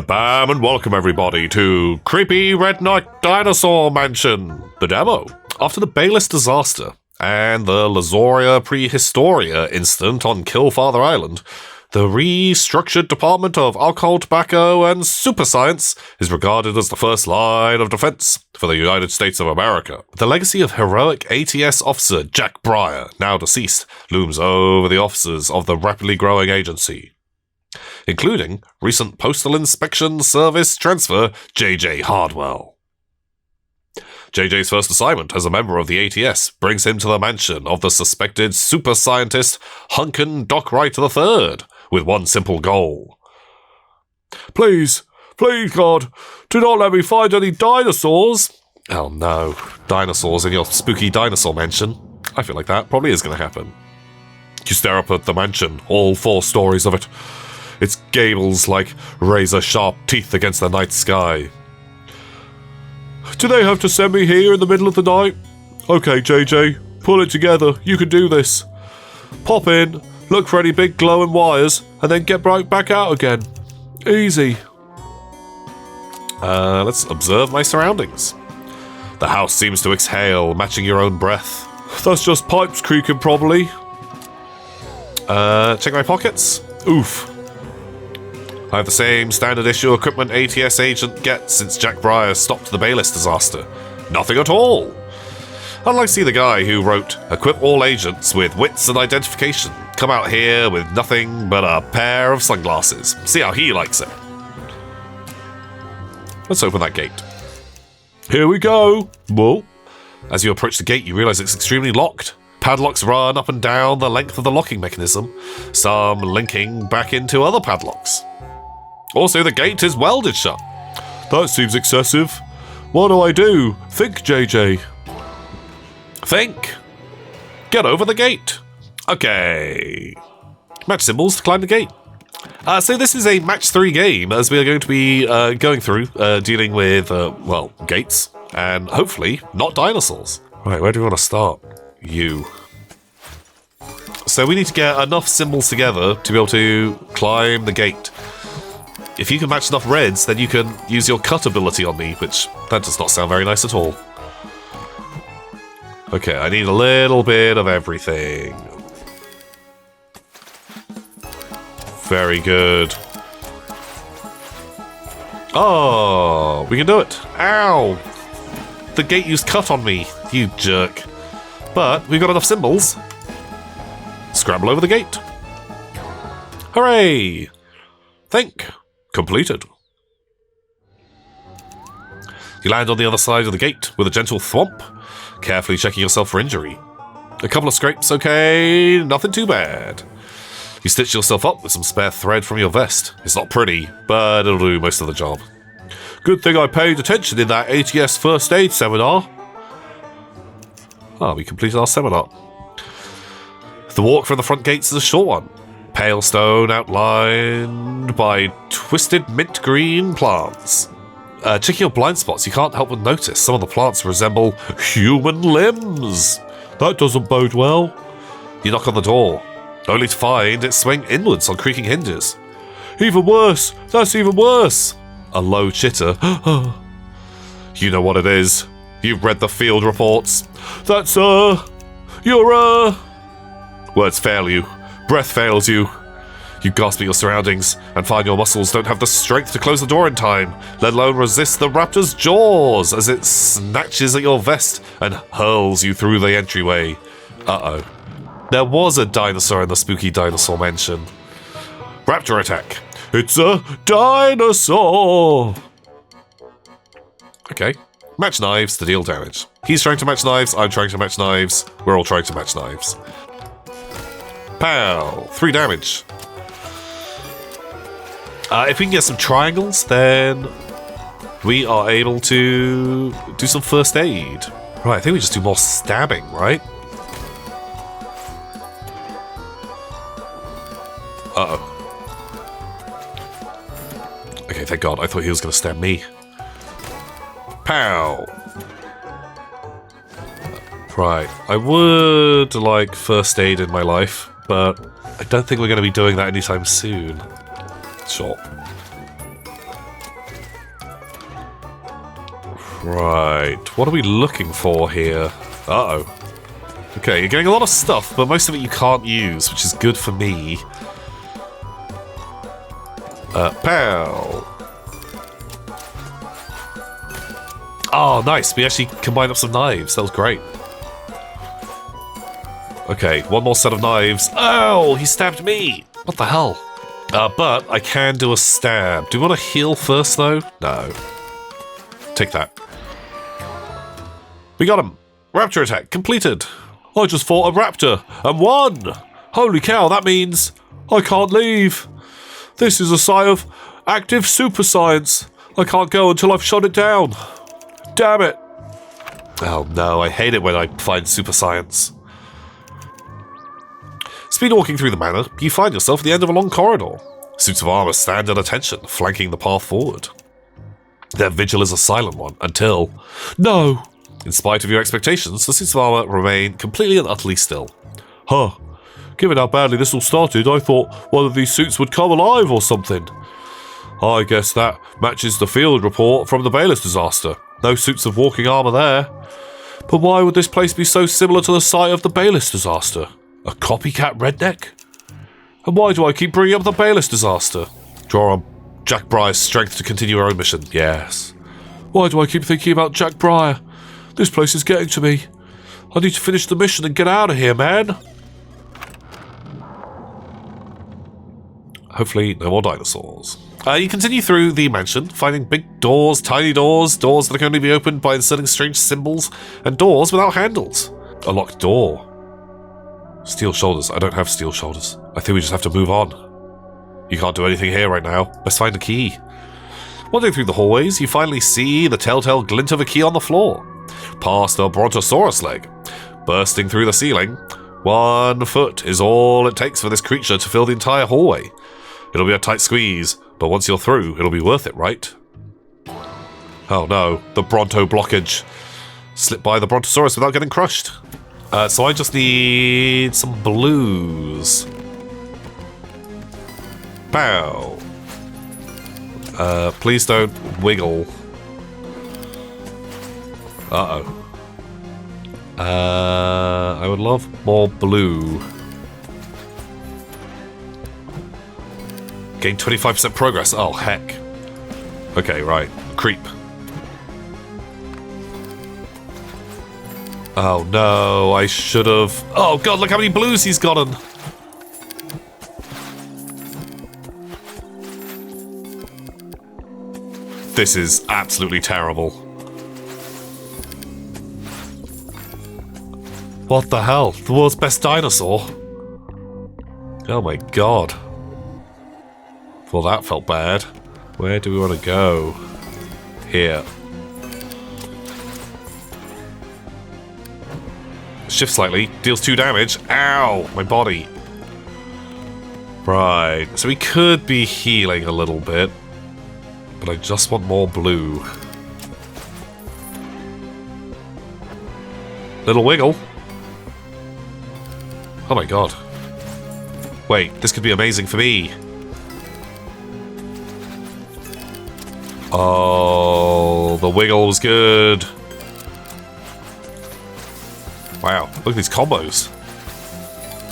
Bam and welcome everybody to Creepy Redneck Dinosaur Mansion, the demo. After the Bayless disaster and the Lazoria Prehistoria incident on Killfather Island, the restructured Department of Alcohol, Tobacco and Super Science is regarded as the first line of defense for the United States of America. The legacy of heroic ATS officer Jack Breyer, now deceased, looms over the officers of the rapidly growing agency, including recent Postal Inspection Service transfer J.J. Hardwell. J.J.'s first assignment as a member of the ATS brings him to the mansion of the suspected super scientist Hunkin Dockwright III, with one simple goal. Please, God, do not let me find any dinosaurs. Oh no, dinosaurs in your spooky dinosaur mansion. I feel like that probably is going to happen. You stare up at the mansion, all 4 stories of it. Its gables like razor-sharp teeth against the night sky. Do they have to send me here in the middle of the night? Okay, JJ, pull it together. You can do this. Pop in, look for any big glowing wires, and then get right back out again. Easy. Let's observe my surroundings. The house seems to exhale, matching your own breath. That's just pipes creaking, probably. Check my pockets. Oof. I have the same standard issue equipment ATS agent gets since Jack Breyer stopped the Bayless disaster. Nothing at all. I'd like to see the guy who wrote, "Equip all agents with wits and identification. Come out here with nothing but a pair of sunglasses." See how he likes it. Let's open that gate. Here we go. Whoa. As you approach the gate, you realize it's extremely locked. Padlocks run up and down the length of the locking mechanism, some linking back into other padlocks. Also, the gate is welded shut. That seems excessive. What do I do? Think, JJ. Think. Get over the gate. Okay. Match symbols to climb the gate. So this is a match 3 game, as we are going to be going through, dealing with, gates, and hopefully not dinosaurs. Right, where do we want to start? You. So we need to get enough symbols together to be able to climb the gate. If you can match enough reds, then you can use your cut ability on me, which that does not sound very nice at all. Okay, I need a little bit of everything. Very good. Oh, we can do it. Ow! The gate used cut on me, you jerk. But we've got enough symbols. Scramble over the gate. Hooray! Think. Completed. You land on the other side of the gate with a gentle thwomp, carefully checking yourself for injury. A couple of scrapes, okay, nothing too bad. You stitch yourself up with some spare thread from your vest. It's not pretty, but it'll do most of the job. Good thing I paid attention in that ATS first aid seminar. Ah, we completed our seminar. The walk from the front gates is a short one. Pale stone outlined by twisted mint green plants. Checking your blind spots, you can't help but notice some of the plants resemble human limbs. That doesn't bode well. You knock on the door, only to find it swing inwards on creaking hinges. Even worse, that's even worse. A low chitter. You know what it is. You've read the field reports. That's, Words fail you. Breath fails you. You gasp at your surroundings and find your muscles don't have the strength to close the door in time, let alone resist the raptor's jaws as it snatches at your vest and hurls you through the entryway. Uh-oh. There was a dinosaur in the spooky dinosaur mansion. Raptor attack. It's a dinosaur! Okay. Match knives to deal damage. He's trying to match knives, I'm trying to match knives. We're all trying to match knives. Pow! 3 damage. If we can get some triangles, then we are able to do some first aid. Right, I think we just do more stabbing, right? Uh-oh. Okay, thank God. I thought he was going to stab me. Pow! Right, I would like first aid in my life, but I don't think we're going to be doing that anytime soon. Sure. Right, what are we looking for here? Uh-oh. Okay, you're getting a lot of stuff, but most of it you can't use, which is good for me. Pow! Oh, nice, we actually combined up some knives, that was great. Okay, one more set of knives. Oh, he stabbed me! What the hell? But I can do a stab. Do you want to heal first, though? No. Take that. We got him! Raptor attack completed! I just fought a raptor and won! Holy cow, that means I can't leave! This is a sign of active super science. I can't go until I've shut it down. Damn it! Oh no, I hate it when I find super science. Speed walking through the manor, you find yourself at the end of a long corridor. Suits of armor stand at attention, flanking the path forward. Their vigil is a silent one until... No! In spite of your expectations, the suits of armor remain completely and utterly still. Huh. Given how badly this all started, I thought one of these suits would come alive or something. I guess that matches the field report from the Bayless disaster. No suits of walking armor there. But why would this place be so similar to the site of the Bayless disaster? A copycat redneck? And why do I keep bringing up the Bayless disaster? Draw on Jack Brier's strength to continue our own mission. Yes. Why do I keep thinking about Jack Brier? This place is getting to me. I need to finish the mission and get out of here, man. Hopefully, no more dinosaurs. You continue through the mansion, finding big doors, tiny doors, doors that can only be opened by inserting strange symbols, and doors without handles. A locked door. Steel shoulders. I don't have steel shoulders. I think we just have to move on. You can't do anything here right now. Let's find a key. Wandering through the hallways, you finally see the telltale glint of a key on the floor. Past the Brontosaurus leg. Bursting through the ceiling. 1 foot is all it takes for this creature to fill the entire hallway. It'll be a tight squeeze, but once you're through, it'll be worth it, right? Oh no, the Bronto blockage. Slip by the Brontosaurus without getting crushed. So I just need some blues. Pow. Please don't wiggle. Uh-oh. I would love more blue. Gain 25% progress. Oh, heck. Okay, right. Creep. Oh, no. I should have... Oh, God, look how many blues he's gotten. This is absolutely terrible. What the hell? The world's best dinosaur? Oh my god. Well, that felt bad. Where do we want to go? Here. Shift slightly. Deals 2 damage. Ow! My body. Right. So we could be healing a little bit. But I just want more blue. Little wiggle. Oh my god. Wait, this could be amazing for me. Oh, the wiggle was good. Wow, look at these combos.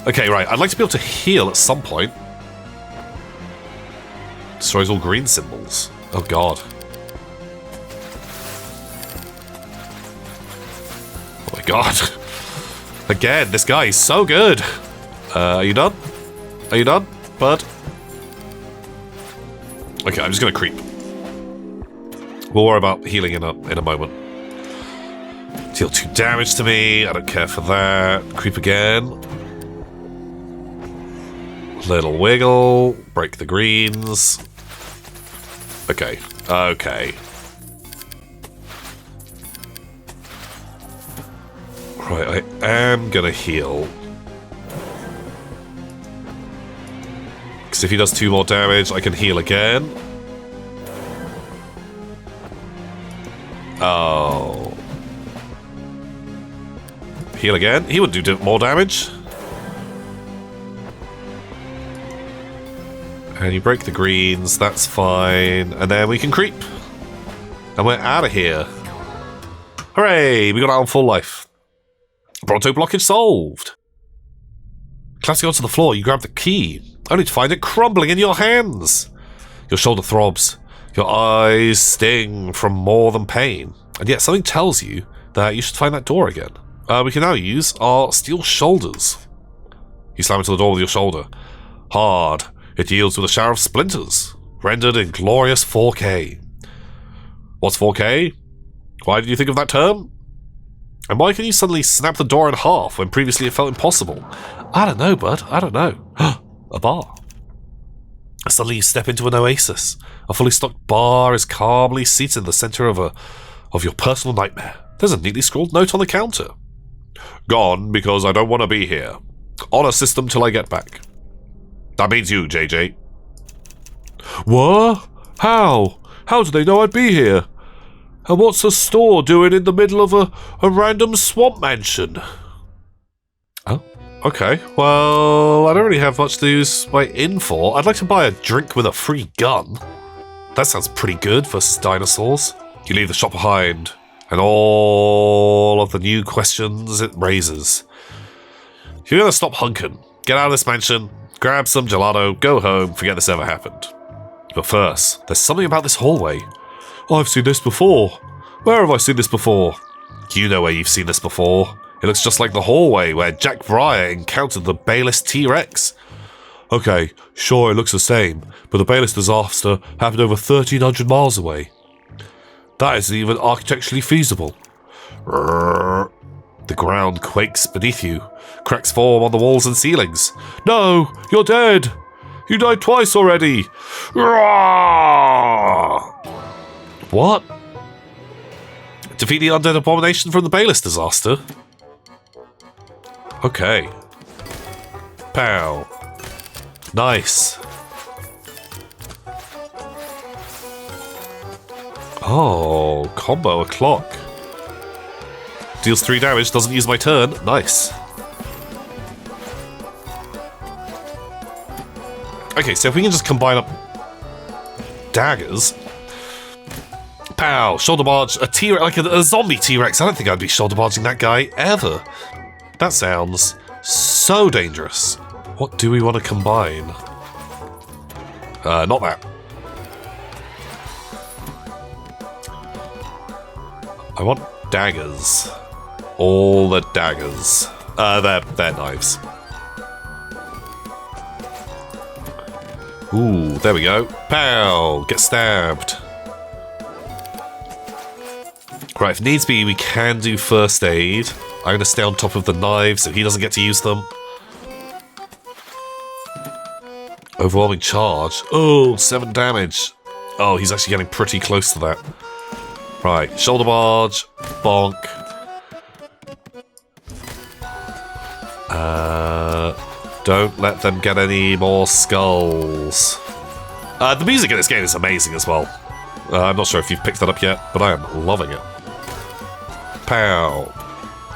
Okay, right, I'd like to be able to heal at some point. Destroys all green symbols. Oh god. Oh my god. Again, this guy is so good. Are you done? Are you done, bud? Okay, I'm just gonna creep. We'll worry about healing in a moment. Deal 2 damage to me. I don't care for that. Creep again. Little wiggle. Break the greens. Okay. Okay. Right, I am gonna heal. Because if he does 2 more damage, I can heal again. Oh. Heal again. He would do more damage. And you break the greens, that's fine. And then we can creep. And we're out of here. Hooray, we got out on full life. Bronto blockage solved. Collapsing onto the floor, you grab the key, only to find it crumbling in your hands. Your shoulder throbs. Your eyes sting from more than pain. And yet something tells you that you should find that door again. We can now use our steel shoulders. You slam into the door with your shoulder. Hard. It yields with a shower of splinters, rendered in glorious 4K. What's 4K? Why did you think of that term? And why can you suddenly snap the door in half when previously it felt impossible? I don't know, bud. I don't know. A bar. Suddenly you step into an oasis. A fully stocked bar is calmly seated in the center of your personal nightmare. There's a neatly scrawled note on the counter. Gone because I don't want to be here. Honor system till I get back. That means you, JJ. What? How? How do they know I'd be here? And what's a store doing in the middle of a random swamp mansion? Oh, okay. Well, I don't really have much to use my in for. I'd like to buy a drink with a free gun. That sounds pretty good versus dinosaurs. You leave the shop behind, and all of the new questions it raises. You're gonna stop hunking, get out of this mansion, grab some gelato, go home, forget this ever happened. But first, there's something about this hallway. I've seen this before. Where have I seen this before? You know where you've seen this before. It looks just like the hallway where Jack Breyer encountered the Bayless T-Rex. Okay, sure it looks the same, but the Bayless disaster happened over 1,300 miles away. That isn't even architecturally feasible. The ground quakes beneath you. Cracks form on the walls and ceilings. No, you're dead. You died twice already. What? Defeat the undead abomination from the Bayless disaster? Okay. Pow. Nice. Oh, combo a clock. Deals 3 damage, doesn't use my turn. Nice. Okay, so if we can just combine up daggers. Pow! Shoulder barge, a T-Rex, like a zombie T-Rex. I don't think I'd be shoulder barging that guy, ever. That sounds so dangerous. What do we want to combine? Not that. I want daggers. All the daggers. They're knives. Ooh, there we go. Pow! Get stabbed. Right, if needs be, we can do first aid. I'm going to stay on top of the knives so he doesn't get to use them. Overwhelming charge. Oh, 7 damage. Oh, he's actually getting pretty close to that. Right, shoulder barge. Bonk. Don't let them get any more skulls. The music in this game is amazing as well. I'm not sure if you've picked that up yet, but I am loving it. Pow.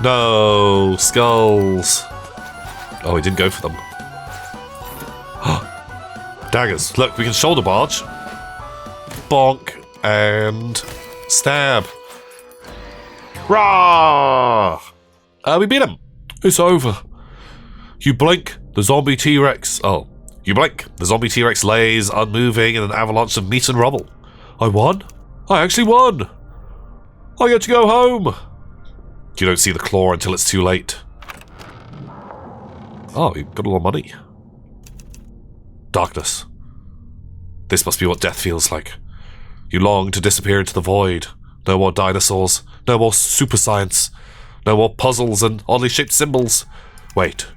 No, skulls. Oh, he didn't go for them. Daggers. Look, we can shoulder barge. Bonk. And stab. Rah! We beat him. It's over. You blink, the zombie T-Rex. Oh. You blink, the zombie T-Rex lays unmoving in an avalanche of meat and rubble. I won? I actually won! I get to go home! You don't see the claw until it's too late. Oh, you got a lot of money. Darkness. This must be what death feels like. You long to disappear into the void. No more dinosaurs. No more super science. No more puzzles and oddly shaped symbols. Wait,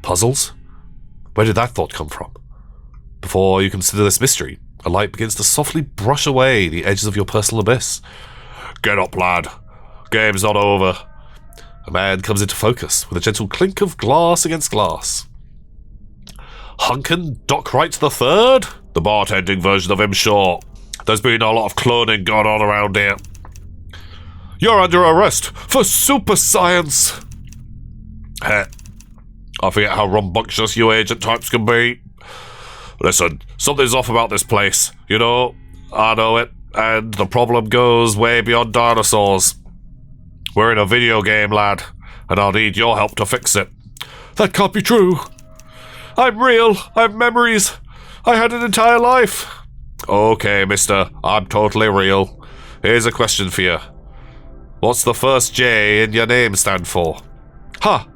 puzzles? Where did that thought come from? Before you consider this mystery, a light begins to softly brush away the edges of your personal abyss. Get up, lad. Game's not over. A man comes into focus with a gentle clink of glass against glass. Hunkin Dockwright III? The bartending version of him, sure. There's been a lot of cloning going on around here. You're under arrest for super science. Heh. I forget how rambunctious you agent types can be. Listen, something's off about this place. You know, I know it, and the problem goes way beyond dinosaurs. We're in a video game, lad, and I'll need your help to fix it. That can't be true. I'm real. I have memories. I had an entire life. Okay, mister. I'm totally real. Here's a question for you. What's the first J in your name stand for? Ha!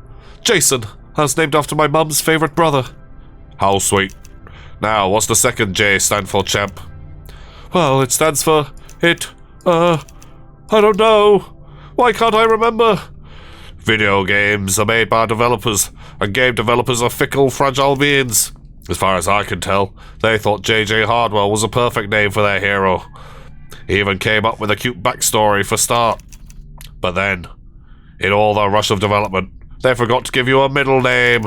Jason. I was named after my mum's favourite brother. How sweet. Now, what's the second J stand for, champ? Well, it stands for... I don't know. Why can't I remember? Video games are made by developers, and game developers are fickle, fragile beings. As far as I can tell, they thought J.J. Hardwell was a perfect name for their hero. He even came up with a cute backstory for start. But then, in all the rush of development, they forgot to give you a middle name.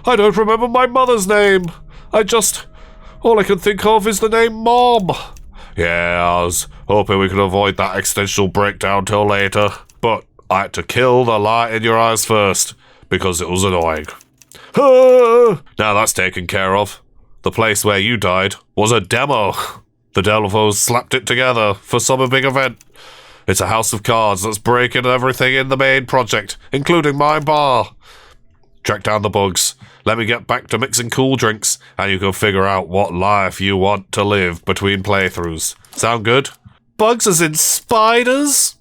I don't remember my mother's name. All I can think of is the name Mom. Yeah, I was hoping we could avoid that existential breakdown till later, but I had to kill the light in your eyes first, because it was annoying. Now that's taken care of. The place where you died was a demo. The developers slapped it together for some big event. It's a house of cards that's breaking everything in the main project, including my bar. Track down the bugs. Let me get back to mixing cool drinks, and you can figure out what life you want to live between playthroughs. Sound good? Bugs as in spiders?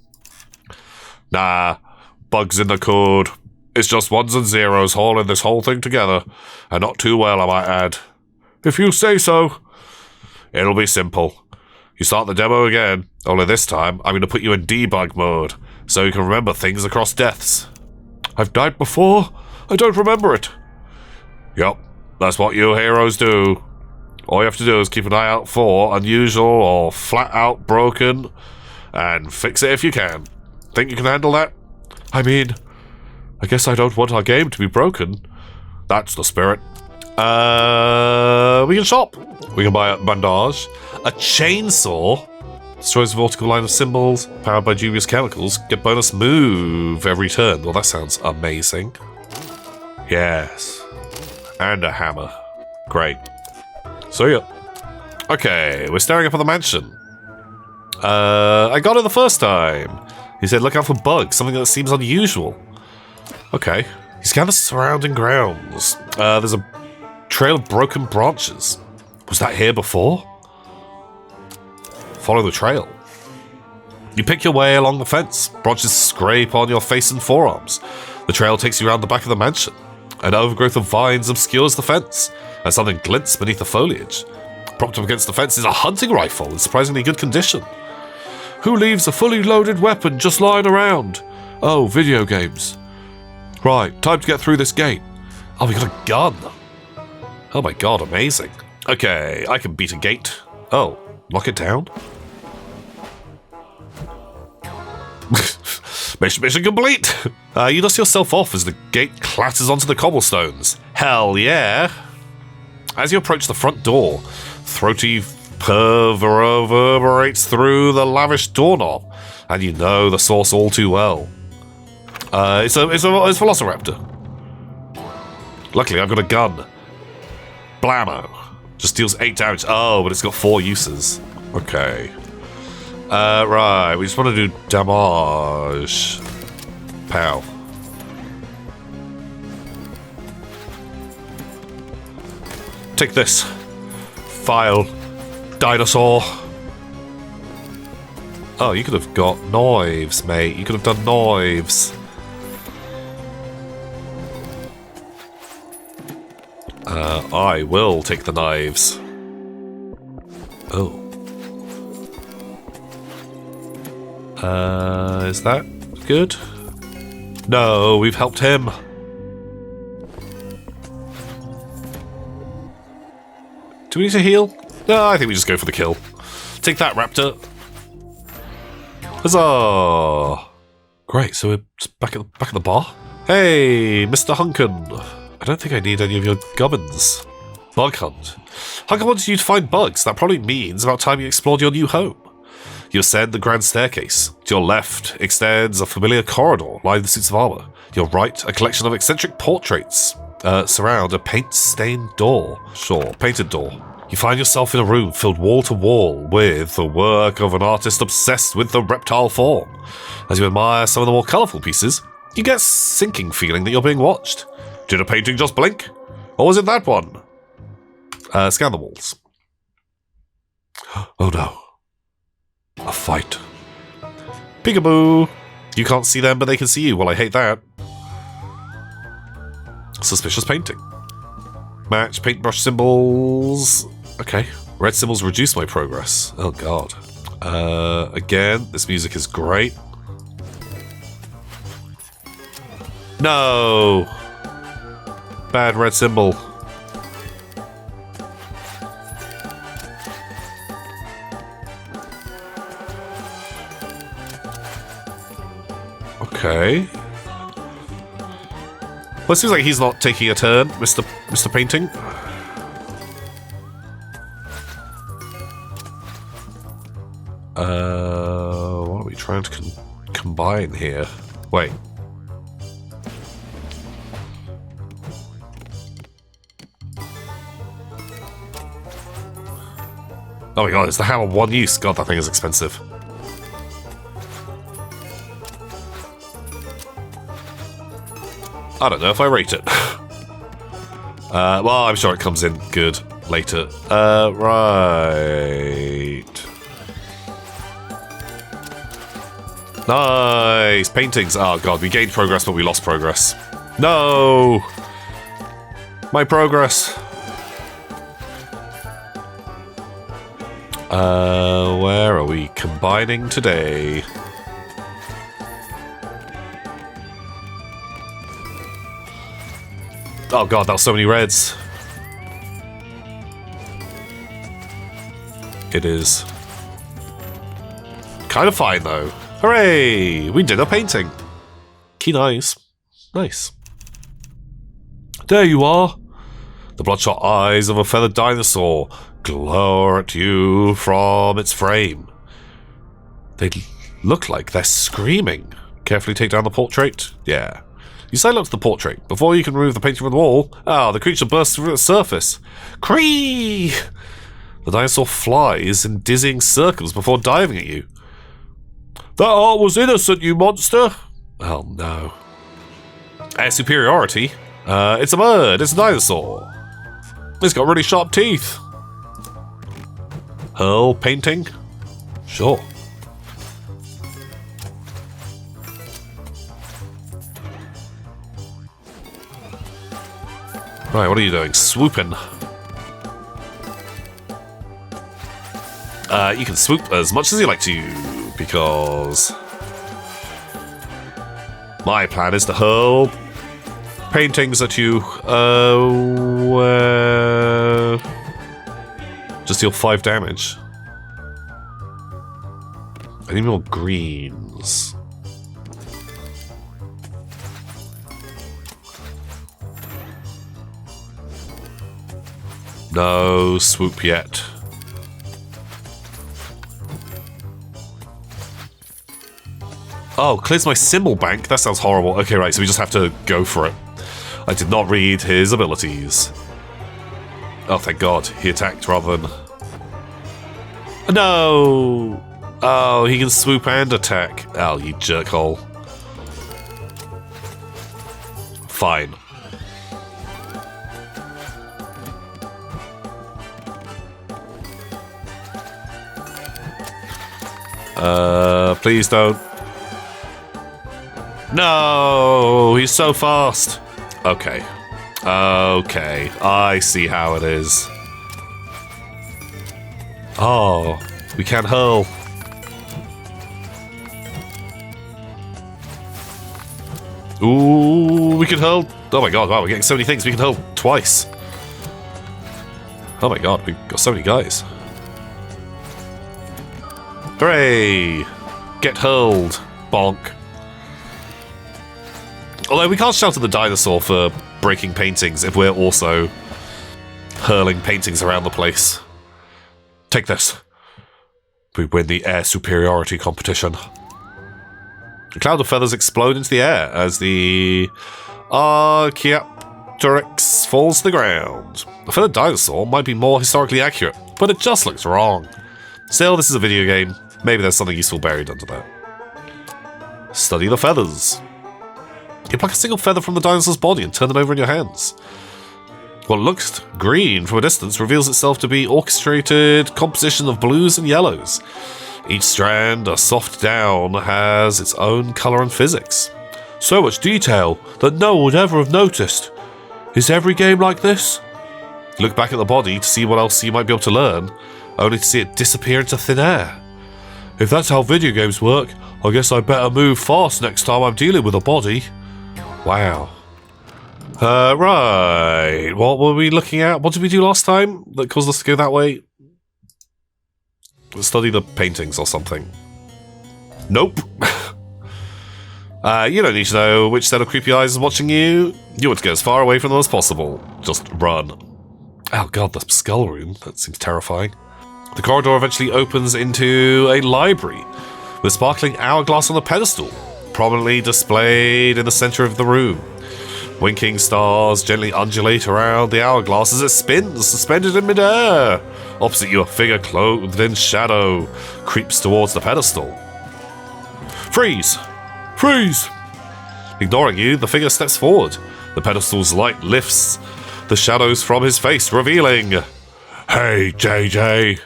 Nah, bugs in the code. It's just ones and zeros holding this whole thing together, and not too well, I might add. If you say so. It'll be simple. You start the demo again, only this time I'm going to put you in debug mode, so you can remember things across deaths. I've died before? I don't remember it. Yup, that's what you heroes do. All you have to do is keep an eye out for unusual or flat out broken, and fix it if you can. Think you can handle that? I mean, I guess I don't want our game to be broken. That's the spirit. We can shop. We can buy a bandage, a chainsaw, destroys a vertical line of symbols, powered by dubious chemicals, get bonus move every turn. Well, that sounds amazing. Yes. And a hammer. Great. See ya. Okay, we're staring up at the mansion. I got it the first time. He said look out for bugs, something that seems unusual. Okay. You scan the surrounding grounds. There's a trail of broken branches. Was that here before? Follow the trail. You pick your way along the fence. Branches scrape on your face and forearms. The trail takes you around the back of the mansion. An overgrowth of vines obscures the fence, and something glints beneath the foliage. Propped up against the fence is a hunting rifle in surprisingly good condition. Who leaves a fully loaded weapon just lying around? Oh, video games. Right, time to get through this gate. Oh, we got a gun. Oh my god, amazing. Okay, I can beat a gate. Oh, lock it down? Mission complete! You dust yourself off as the gate clatters onto the cobblestones. Hell yeah! As you approach the front door, throaty purr reverberates through the lavish doorknob, and you know the source all too well. It's Velociraptor. Luckily, I've got a gun. Blammo. Just deals 8 damage. Oh, but it's got 4 uses. Okay. Right, we just want to do damage. Pow. Take this. File. Dinosaur. Oh, you could have got knives, mate. You could have done knives. I will take the knives. Oh. Is that good? No, we've helped him. Do we need to heal? No, I think we just go for the kill. Take that, raptor. Huzzah! Great, so we're just back at the bar. Hey, Mr. Hunkin. I don't think I need any of your gubbins. Bug hunt. Hunkin wanted you to find bugs. That probably means about time you explored your new home. You ascend the grand staircase. To your left extends a familiar corridor lined with suits of armor. To your right, a collection of eccentric portraits surround a paint-stained door. Sure, painted door. You find yourself in a room filled wall to wall with the work of an artist obsessed with the reptile form. As you admire some of the more colourful pieces, you get a sinking feeling that you're being watched. Did a painting just blink? Or was it that one? Scan the walls. Oh no. A fight. Peekaboo! You can't see them, but they can see you. Well, I hate that. Suspicious painting. Match paintbrush symbols. Okay. Red symbols reduce my progress. Oh god. Again, this music is great. No! Bad red symbol. Okay. Well, it seems like he's not taking a turn, Mr. Painting. What are we trying to combine here? Wait. Oh my god, it's the hammer one use. God, that thing is expensive. I don't know if I rate it. Well, I'm sure it comes in good later. Right. Nice! Paintings. Oh god, we gained progress, but we lost progress. No! My progress. Where are we combining today? Oh god, that was so many reds. It is kind of fine though. Hooray! We did a painting. Keen eyes. Nice. There you are. The bloodshot eyes of a feathered dinosaur glow at you from its frame. They look like they're screaming. Carefully take down the portrait. Yeah. You silence the portrait. Before you can remove the painting from the wall, the creature bursts through the surface. Cree! The dinosaur flies in dizzying circles before diving at you. That art was innocent, you monster! Oh no. Air superiority? It's a bird, it's a dinosaur. It's got really sharp teeth. Hurl painting? Sure. Right, what are you doing? Swooping. You can swoop as much as you like to, because my plan is to hurl paintings at you. Just deal 5 damage. I need more greens. No swoop yet. Oh, clears my symbol bank? That sounds horrible. Okay, right, so we just have to go for it. I did not read his abilities. Oh, thank God. He attacked rather than... No! Oh, he can swoop and attack. Oh, you jerkhole. Fine. Please don't. No, he's so fast. Okay. Okay, I see how it is. Oh, we can't hurl. Ooh, we can hurl. Oh my god, wow, we're getting so many things. We can hurl twice. Oh my god, we've got so many guys. Hooray! Get hurled, bonk. Although we can't shout at the dinosaur for breaking paintings if we're also hurling paintings around the place. Take this. We win the air superiority competition. A cloud of feathers explode into the air as the raptor falls to the ground. A feathered dinosaur might be more historically accurate, but it just looks wrong. Still, this is a video game. Maybe there's something useful buried under that. Study the feathers. You pluck a single feather from the dinosaur's body and turn it over in your hands. What looks green from a distance reveals itself to be orchestrated composition of blues and yellows. Each strand, a soft down, has its own colour and physics. So much detail that no one would ever have noticed. Is every game like this? You look back at the body to see what else you might be able to learn, only to see it disappear into thin air. If that's how video games work, I guess I better move fast next time I'm dealing with a body. Wow. Right. What were we looking at? What did we do last time that caused us to go that way? Study the paintings or something. Nope. You don't need to know which set of creepy eyes is watching you. You want to get as far away from them as possible. Just run. Oh god, the skull room. That seems terrifying. The corridor eventually opens into a library with sparkling hourglass on a pedestal, prominently displayed in the center of the room. Winking stars gently undulate around the hourglass as it spins, suspended in midair. Opposite you, a figure clothed in shadow creeps towards the pedestal. Freeze! Freeze! Ignoring you, the figure steps forward. The pedestal's light lifts the shadows from his face, revealing... Hey, JJ.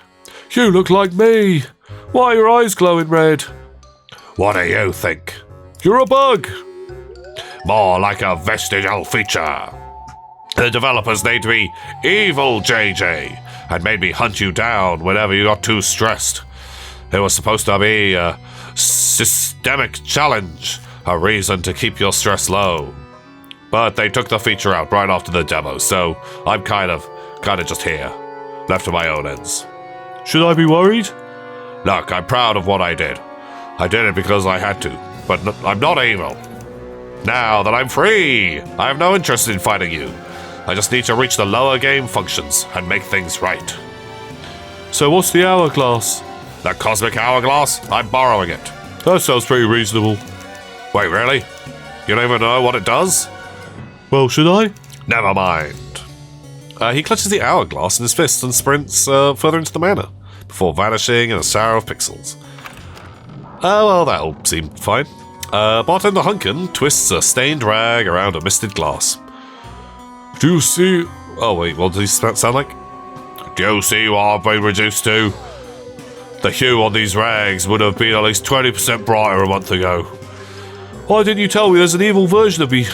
You look like me. Why are your eyes glowing red? What do you think? You're a bug. More like a vestigial feature. The developers named me Evil JJ and made me hunt you down whenever you got too stressed. It was supposed to be a systemic challenge, a reason to keep your stress low. But they took the feature out right after the demo, so I'm kind of just here, left to my own ends. Should I be worried? Look, I'm proud of what I did. I did it because I had to, but I'm not evil. Now that I'm free, I have no interest in fighting you. I just need to reach the lower game functions and make things right. So what's the hourglass? The cosmic hourglass? I'm borrowing it. That sounds pretty reasonable. Wait, really? You don't even know what it does? Well, should I? Never mind. He clutches the hourglass in his fist and sprints further into the manor, before vanishing in a shower of pixels. Well, that'll seem fine. Bartender Hunkin twists a stained rag around a misted glass. Do you see... Oh, wait, what does he sound like? Do you see what I've been reduced to? The hue on these rags would have been at least 20% brighter a month ago. Why didn't you tell me there's an evil version of me?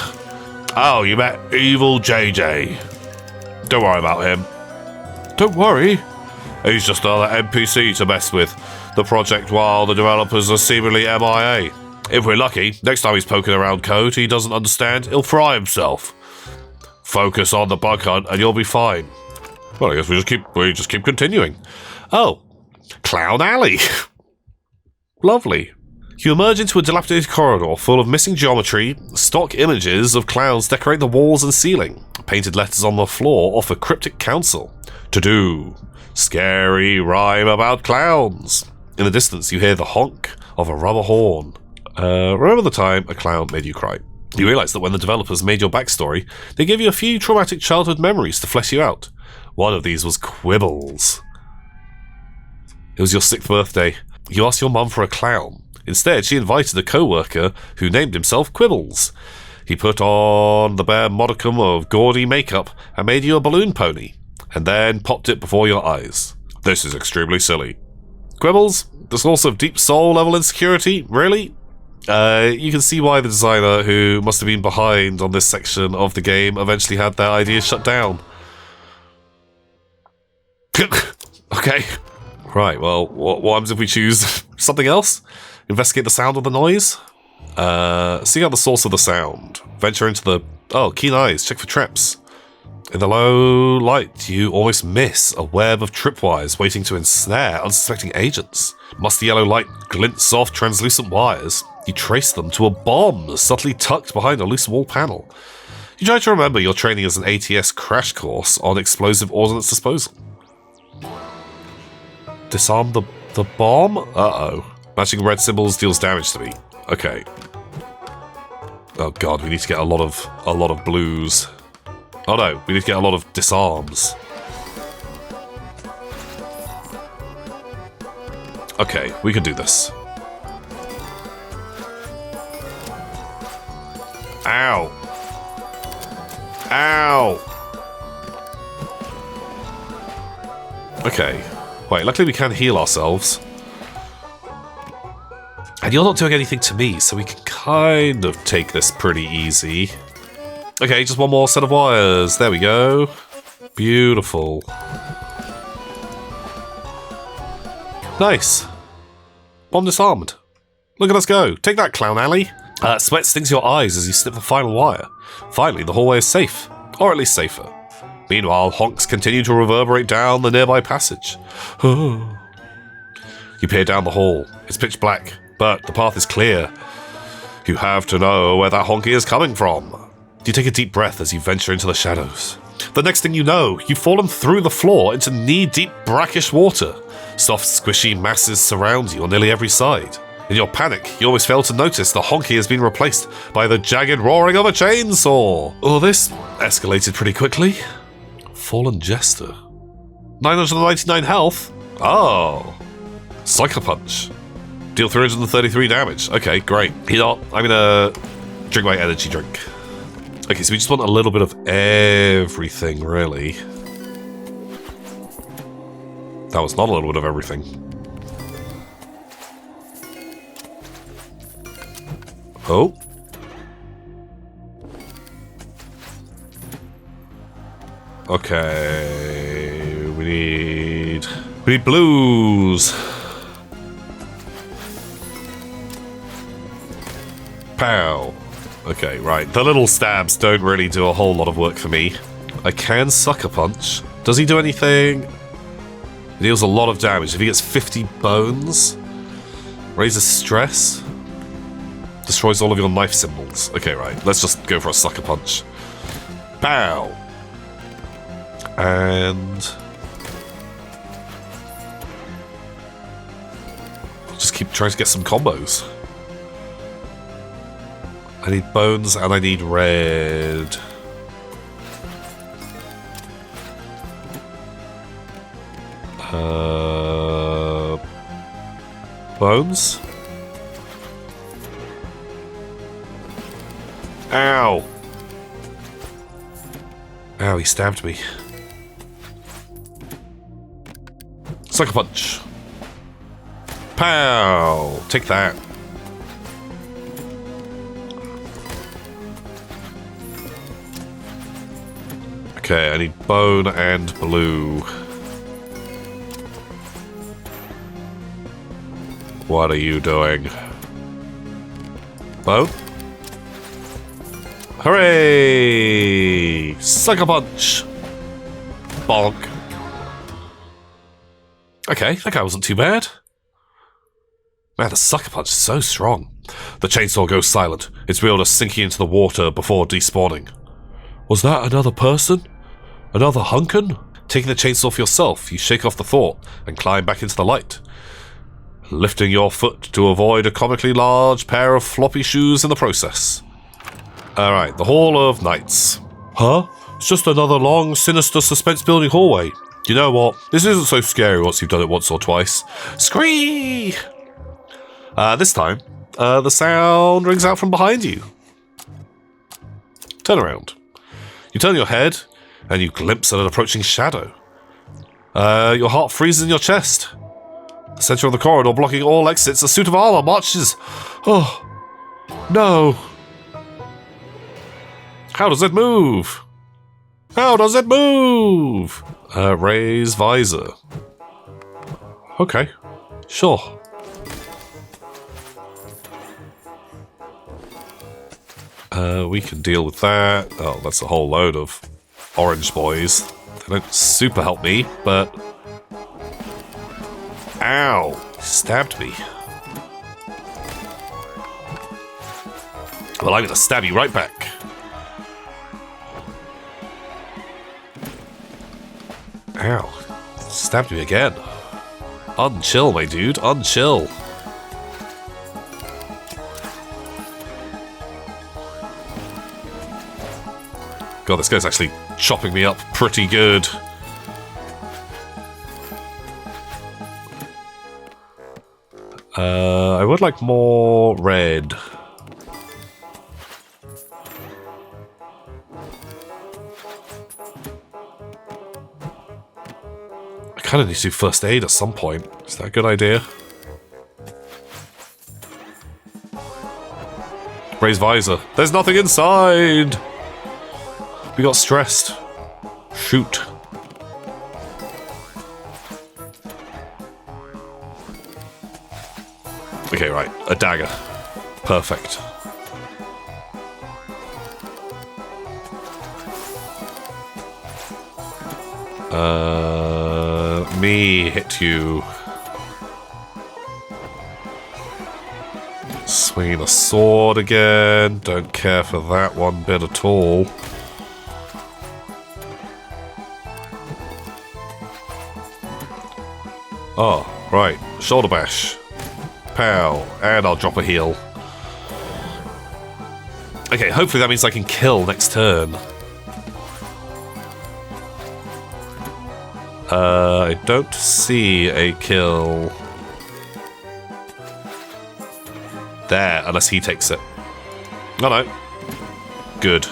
Oh, you met Evil JJ. Don't worry about him. Don't worry. He's just another NPC to mess with the project while the developers are seemingly MIA. If we're lucky, next time he's poking around code he doesn't understand, he'll fry himself. Focus on the bug hunt and you'll be fine. Well, I guess we just keep continuing. Oh, Clown Alley. Lovely. You emerge into a dilapidated corridor full of missing geometry. Stock images of clowns decorate the walls and ceiling. Painted letters on the floor offer cryptic counsel. To do. Scary rhyme about clowns. In the distance, you hear the honk of a rubber horn. Remember the time a clown made you cry? You realise that when the developers made your backstory, they gave you a few traumatic childhood memories to flesh you out. One of these was Quibbles. It was your 6th birthday. You asked your mum for a clown. Instead, she invited a co-worker who named himself Quibbles. He put on the bare modicum of gaudy makeup and made you a balloon pony, and then popped it before your eyes. This is extremely silly. Quibbles? The source of deep soul level insecurity? Really? You can see why the designer, who must have been behind on this section of the game, eventually had their ideas shut down. Okay. Right, well, what happens if we choose something else? Investigate the sound of the noise? Seek out the source of the sound. Venture into the... Oh, keen eyes. Check for traps. In the low light, you almost miss a web of tripwires waiting to ensnare unsuspecting agents. Musty yellow light glints off translucent wires. You trace them to a bomb subtly tucked behind a loose wall panel. You try to remember your training as an ATS crash course on explosive ordnance disposal. Disarm the bomb? Uh-oh. Matching red symbols deals damage to me. Okay. Oh god, we need to get a lot of blues. Oh no, we need to get a lot of disarms. Okay, we can do this. Ow! Ow! Okay. Wait, luckily we can heal ourselves. And you're not doing anything to me, so we can kind of take this pretty easy. Okay, just one more set of wires. There we go. Beautiful. Nice. Bomb disarmed. Look at us go. Take that, Clown Alley. Sweat stings your eyes as you snip the final wire. Finally, the hallway is safe. Or at least safer. Meanwhile, honks continue to reverberate down the nearby passage. You peer down the hall. It's pitch black, but the path is clear. You have to know where that honky is coming from. You take a deep breath as you venture into the shadows. The next thing you know, you've fallen through the floor into knee-deep brackish water. Soft, squishy masses surround you on nearly every side. In your panic, you almost fail to notice the honky has been replaced by the jagged roaring of a chainsaw. Oh, this escalated pretty quickly. Fallen Jester. 999 health? Oh. Sucker Punch. Deal 333 damage. Okay, great. You know what? I'm gonna drink my energy drink. Okay, so we just want a little bit of everything, really. That was not a little bit of everything. Oh. Okay. We need blues. Pow. Okay, right. The little stabs don't really do a whole lot of work for me. I can Sucker Punch. Does he do anything? It deals a lot of damage. If he gets 50 bones, raises stress, destroys all of your knife symbols. Okay, right. Let's just go for a Sucker Punch. Pow! And just keep trying to get some combos. I need bones and I need red. Bones? Ow! Ow, he stabbed me. Sucker Punch. Pow! Take that. Okay, I need bone and blue. What are you doing? Bone? Hooray! Sucker Punch! Bonk. Okay, that guy wasn't too bad. Man, the Sucker Punch is so strong. The chainsaw goes silent, its wielder sinking into the water before despawning. Was that another person? Another hunkin? Taking the chainsaw for yourself, you shake off the thought and climb back into the light, lifting your foot to avoid a comically large pair of floppy shoes in the process. Alright, the Hall of Knights. Huh? It's just another long, sinister, suspense-building hallway. You know what? This isn't so scary once you've done it once or twice. Scree! This time, the sound rings out from behind you. Turn around. You turn your head, and you glimpse at an approaching shadow. Your heart freezes in your chest. The center of the corridor, blocking all exits, a suit of armor marches. Oh, no. How does it move? How does it move? Raise visor. Okay, sure. We can deal with that. Oh, that's a whole load of orange boys. They don't super help me, but... Ow! Stabbed me. Well, I'm gonna stab you right back. Ow. Stabbed me again. Unchill, my dude. Unchill. God, this guy's actually chopping me up pretty good. I would like more red. I kind of need to do first aid at some point. Is that a good idea? Raise visor. There's nothing inside! We got stressed. Shoot. Okay, right. A dagger. Perfect. Me hit you. Swinging a sword again. Don't care for that one bit at all. Oh, right. Shoulder bash. Pow. And I'll drop a heal. Okay, hopefully that means I can kill next turn. I don't see a kill. There, unless he takes it. Oh no. Good.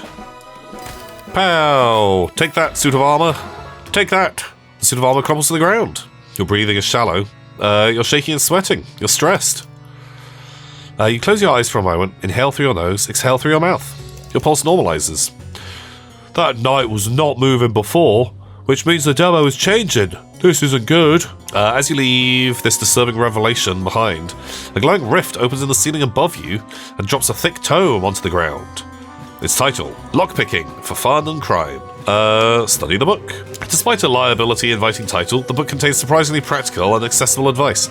Pow! Take that, suit of armor. Take that! The suit of armor crumbles to the ground. Your breathing is shallow. You're shaking and sweating. You're stressed. You close your eyes for a moment, inhale through your nose, exhale through your mouth. Your pulse normalizes. That knight was not moving before, which means the demo is changing. This isn't good. As you leave this disturbing revelation behind, a glowing rift opens in the ceiling above you and drops a thick tome onto the ground. Its title, Lockpicking for Fun and Crime. Study the book. Despite a liability-inviting title, the book contains surprisingly practical and accessible advice.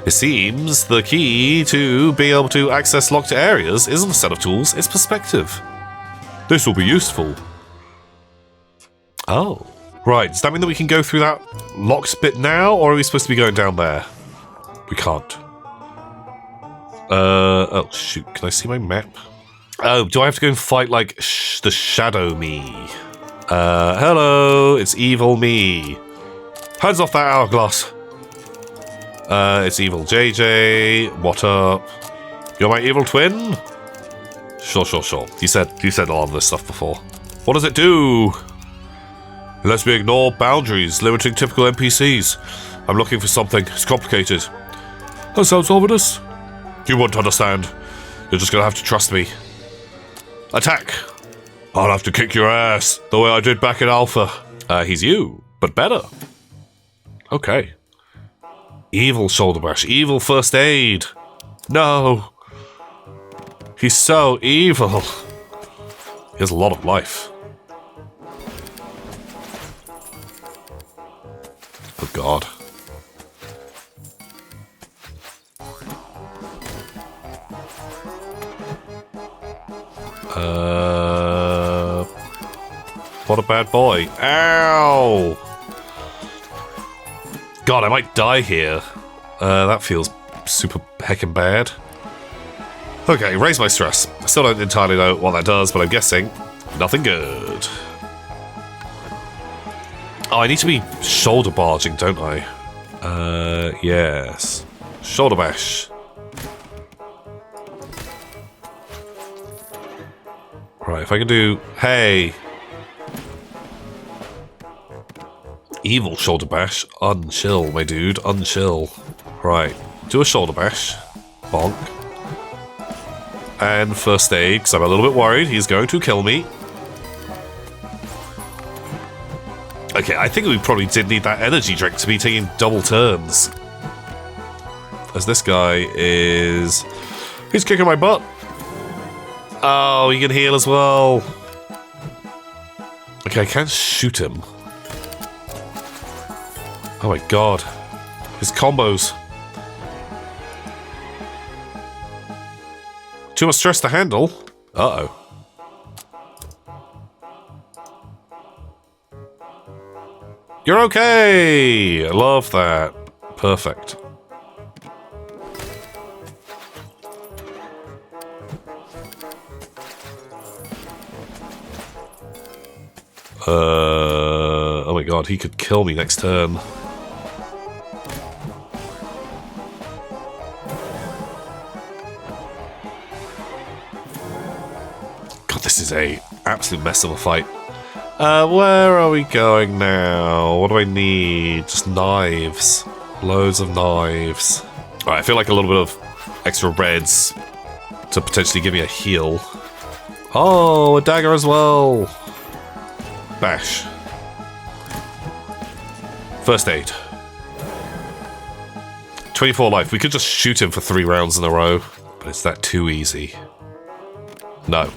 It seems the key to being able to access locked areas isn't a set of tools, it's perspective. This will be useful. Oh. Right, does that mean that we can go through that locked bit now, or are we supposed to be going down there? We can't. Oh shoot, can I see my map? Oh, do I have to go and fight, like, the shadow me? Hello, it's evil me. Hands off that hourglass. It's evil JJ, what up? You're my evil twin? Sure. You said a lot of this stuff before. What does it do? It lets me ignore boundaries, limiting typical NPCs. I'm looking for something. It's complicated. That sounds ominous. You won't understand. You're just gonna have to trust me. Attack! I'll have to kick your ass, the way I did back in Alpha. He's you, but better. Okay. Evil shoulder bash, evil first aid. No. He's so evil. He has a lot of life. Oh god. What a bad boy. Ow! God, I might die here. That feels super heckin' bad. Okay, raise my stress. I still don't entirely know what that does, but I'm guessing nothing good. Oh, I need to be shoulder barging, don't I? Yes. Shoulder bash. Right, if I can do... Hey! Evil shoulder bash. Unchill, my dude. Unchill. Right. Do a shoulder bash. Bonk. And first aid, because I'm a little bit worried he's going to kill me. Okay, I think we probably did need that energy drink to be taking double turns. As this guy is... He's kicking my butt. Oh, he can heal as well. Okay, I can't shoot him. Oh my god. His combos. Too much stress to handle. Uh-oh. You're okay! I love that. Perfect. Oh my god, he could kill me next turn. God, this is a absolute mess of a fight. Where are we going now? What do I need? Just knives. Loads of knives. Alright, I feel like a little bit of extra reds to potentially give me a heal. Oh, a dagger as well. Bash. First aid. 24 life. We could just shoot him for 3 rounds in a row. But is that too easy? No.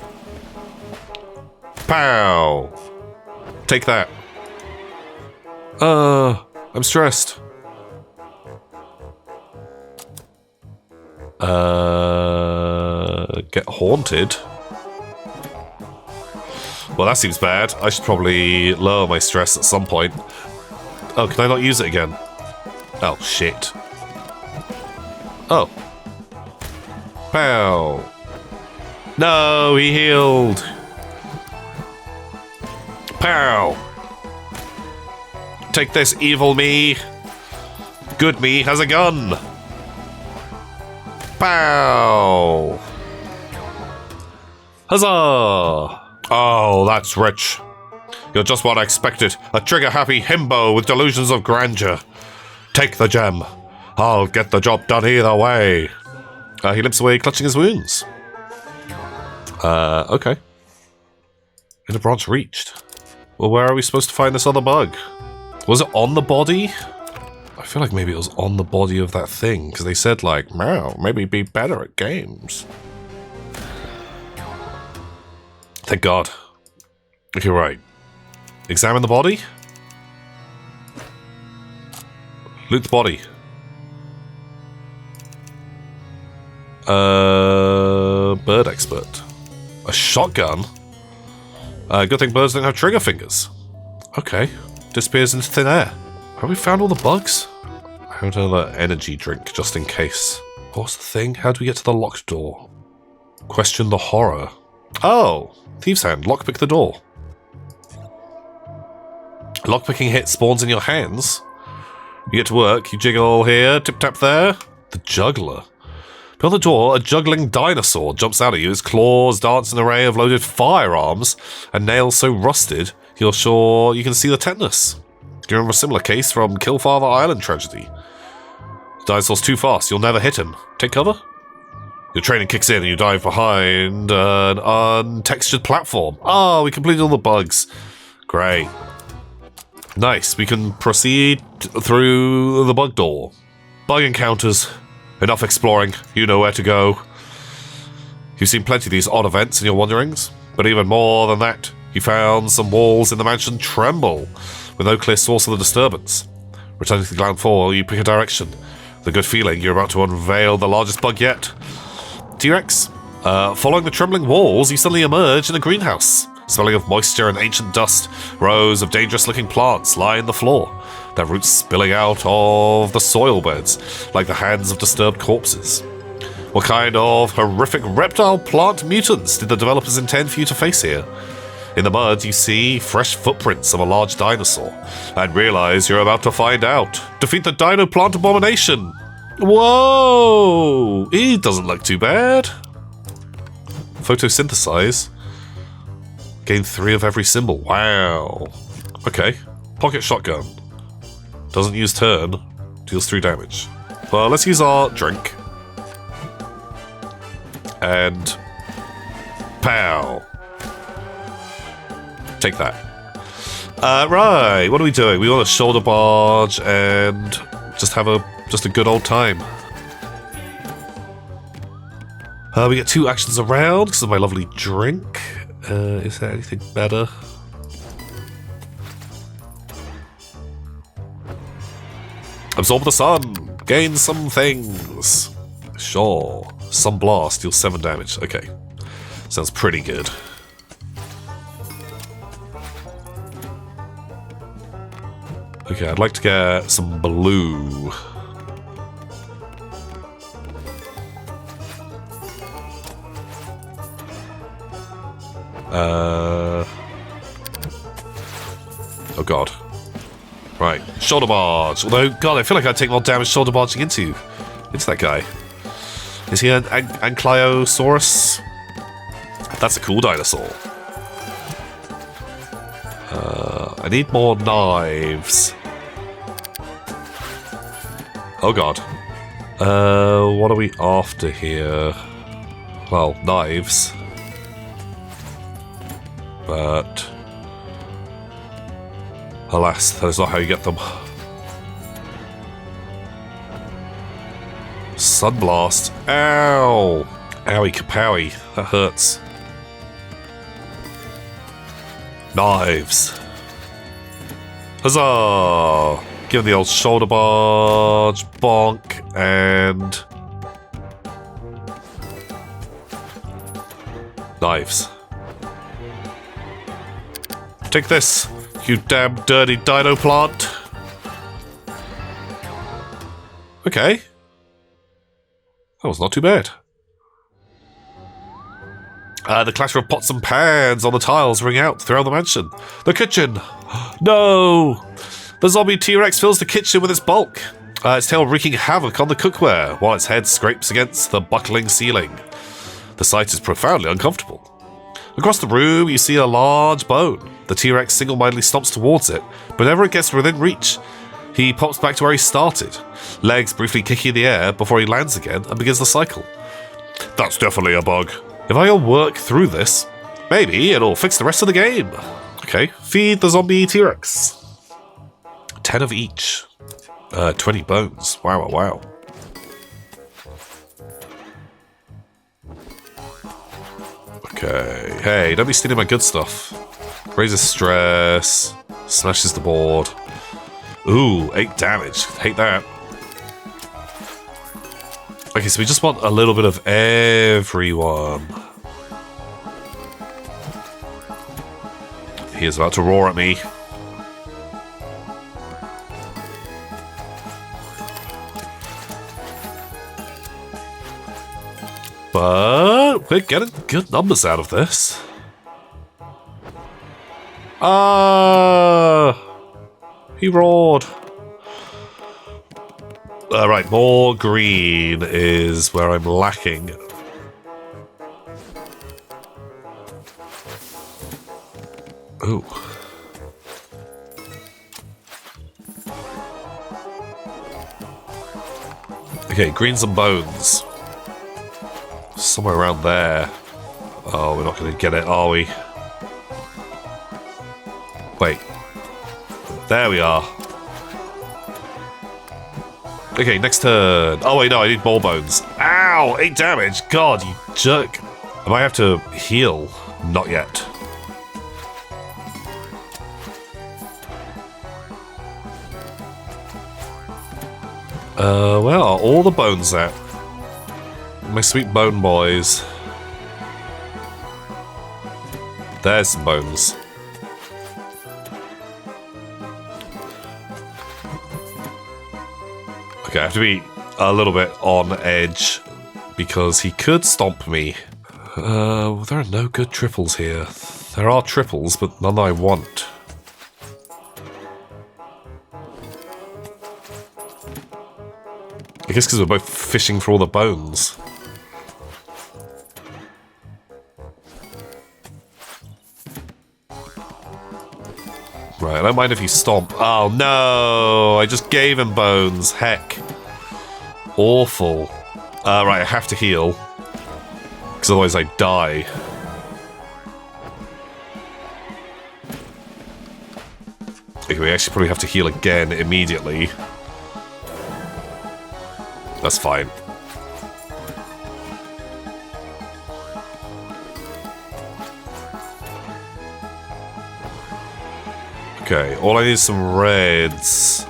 Pow! Take that. I'm stressed. Get haunted? Well, that seems bad. I should probably lower my stress at some point. Oh, can I not use it again? Oh, shit. Oh. Pow. No, he healed. Pow. Take this, evil me. Good me has a gun. Pow. Huzzah. Oh, that's rich. You're just what I expected. A trigger-happy himbo with delusions of grandeur. Take the gem. I'll get the job done either way. He limps away, clutching his wounds. Okay. Inner branch reached. Well, where are we supposed to find this other bug? Was it on the body? I feel like maybe it was on the body of that thing, because they said, like, wow, maybe be better at games. Thank God. You're right. Examine the body. Loot the body. Bird expert. A shotgun? Good thing birds don't have trigger fingers. Okay. Disappears into thin air. Have we found all the bugs? I have another energy drink, just in case. What's the thing? How do we get to the locked door? Question the horror. Oh! Thieves' hand. Lockpick the door. Lockpicking hit spawns in your hands. You get to work, you jiggle here, tip-tap there. The juggler. Beyond the door, a juggling dinosaur jumps out at you. His claws dance an array of loaded firearms and nails so rusted you're sure you can see the tetanus. Do you remember a similar case from Killfather Island tragedy? The dinosaur's too fast, you'll never hit him. Take cover? Your training kicks in and you dive behind an untextured platform. Oh, we completed all the bugs. Great. Nice, we can proceed through the bug door. Bug encounters. Enough exploring, you know where to go. You've seen plenty of these odd events in your wanderings, but even more than that, you found some walls in the mansion tremble, with no clear source of the disturbance. Returning to the ground floor, you pick a direction. With a good feeling you're about to unveil the largest bug yet. T-Rex? Following the trembling walls, you suddenly emerge in a greenhouse. Smelling of moisture and ancient dust, rows of dangerous-looking plants lie in the floor, their roots spilling out of the soil beds like the hands of disturbed corpses. What kind of horrific reptile plant mutants did the developers intend for you to face here? In the mud, you see fresh footprints of a large dinosaur, and realize you're about to find out. Defeat the Dino Plant Abomination! Whoa! He doesn't look too bad. Photosynthesize. Gain 3 of every symbol. Wow. Okay. Pocket shotgun. Doesn't use turn. Deals 3 damage. Well, let's use our drink. And... pow. Take that. Right. What are we doing? We want a shoulder barge and just have a good old time. We get 2 actions around because of my lovely drink. Is there anything better? Absorb the sun. Gain some things. Sure. Sun blast deals 7 damage. Okay. Sounds pretty good. Okay, I'd like to get some blue. Oh god. Right, shoulder barge. Although, god, I feel like I'd take more damage shoulder barging into that guy. Is he an Ankylosaurus? That's a cool dinosaur. I need more knives. Oh god. What are we after here? Well, knives. But alas, that is not how you get them. Sunblast. Ow! Owie kapowie. That hurts. Knives. Huzzah! Give him the old shoulder barge, bonk, and knives. Take this, you damn dirty dino plant. Okay. That was not too bad. The clatter of pots and pans on the tiles ring out throughout the mansion. The kitchen! No! The zombie T-Rex fills the kitchen with its bulk, its tail wreaking havoc on the cookware, while its head scrapes against the buckling ceiling. The sight is profoundly uncomfortable. Across the room, you see a large bone. The T-Rex single-mindedly stomps towards it, but whenever it gets within reach, he pops back to where he started, legs briefly kicking in the air before he lands again and begins the cycle. That's definitely a bug. If I can work through this, maybe it'll fix the rest of the game. Okay, feed the zombie T-Rex. 10 of each. 20 bones. Wow, wow, wow. Okay. Hey, don't be stealing my good stuff. Raises stress. Smashes the board. Ooh, 8 damage. Hate that. Okay, so we just want a little bit of everyone. He is about to roar at me. But we're getting good numbers out of this. He roared. Right, more green is where I'm lacking. Ooh. Okay, greens and bones. Somewhere around there. Oh, we're not going to get it, are we? Wait. There we are. Okay, next turn. Oh, wait, no, I need more bones. Ow! 8 damage! God, you jerk. I might have to heal. Not yet. Where are all the bones at? My sweet bone boys. There's some bones. Okay, I have to be a little bit on edge because he could stomp me. There are no good triples here. There are triples, but none I want. I guess because we're both fishing for all the bones. Right, I don't mind if you stomp. Oh no! I just gave him bones. Heck. Awful. Right, I have to heal. Because otherwise I die. Okay, we actually probably have to heal again immediately. That's fine. Okay, all I need is some reds.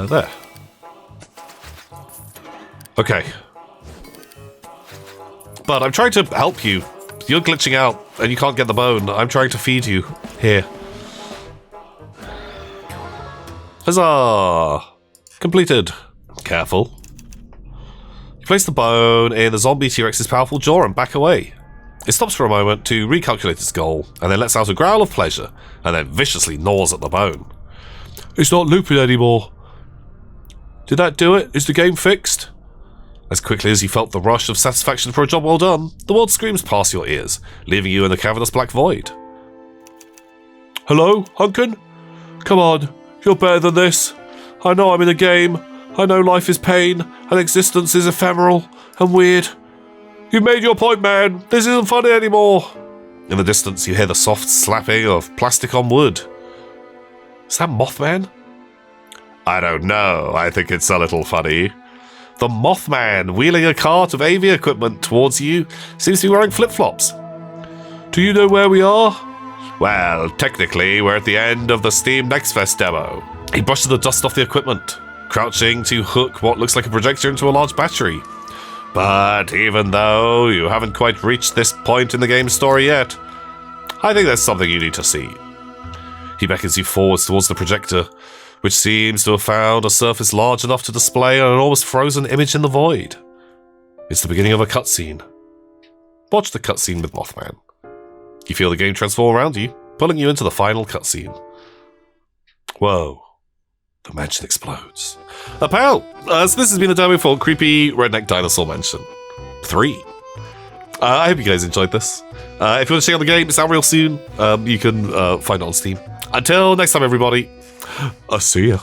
There. Okay. But I'm trying to help you. You're glitching out and you can't get the bone. I'm trying to feed you. Here. Huzzah! Completed. Careful. You place the bone in the zombie T-Rex's powerful jaw and back away. It stops for a moment to recalculate its goal, and then lets out a growl of pleasure, and then viciously gnaws at the bone. It's not looping anymore. Did that do it? Is the game fixed? As quickly as you felt the rush of satisfaction for a job well done, the world screams past your ears, leaving you in the cavernous black void. Hello, Hunkin? Come on, you're better than this. I know I'm in a game. I know life is pain, and existence is ephemeral and weird. You've made your point, man. This isn't funny anymore. In the distance, you hear the soft slapping of plastic on wood. Is that Mothman? I don't know. I think it's a little funny. The Mothman, wheeling a cart of AV equipment towards you, seems to be wearing flip-flops. Do you know where we are? Well, technically, we're at the end of the Steam Next Fest demo. He brushes the dust off the equipment, crouching to hook what looks like a projector into a large battery. But even though you haven't quite reached this point in the game's story yet, I think there's something you need to see. He beckons you forwards towards the projector, which seems to have found a surface large enough to display an enormous frozen image in the void. It's the beginning of a cutscene. Watch the cutscene with Mothman. You feel the game transform around you, pulling you into the final cutscene. Whoa. The mansion explodes. So this has been the demo for Creepy Redneck Dinosaur Mansion 3. I hope you guys enjoyed this. If you want to check out the game, it's out real soon. You can find it on Steam. Until next time, everybody, I'll see ya.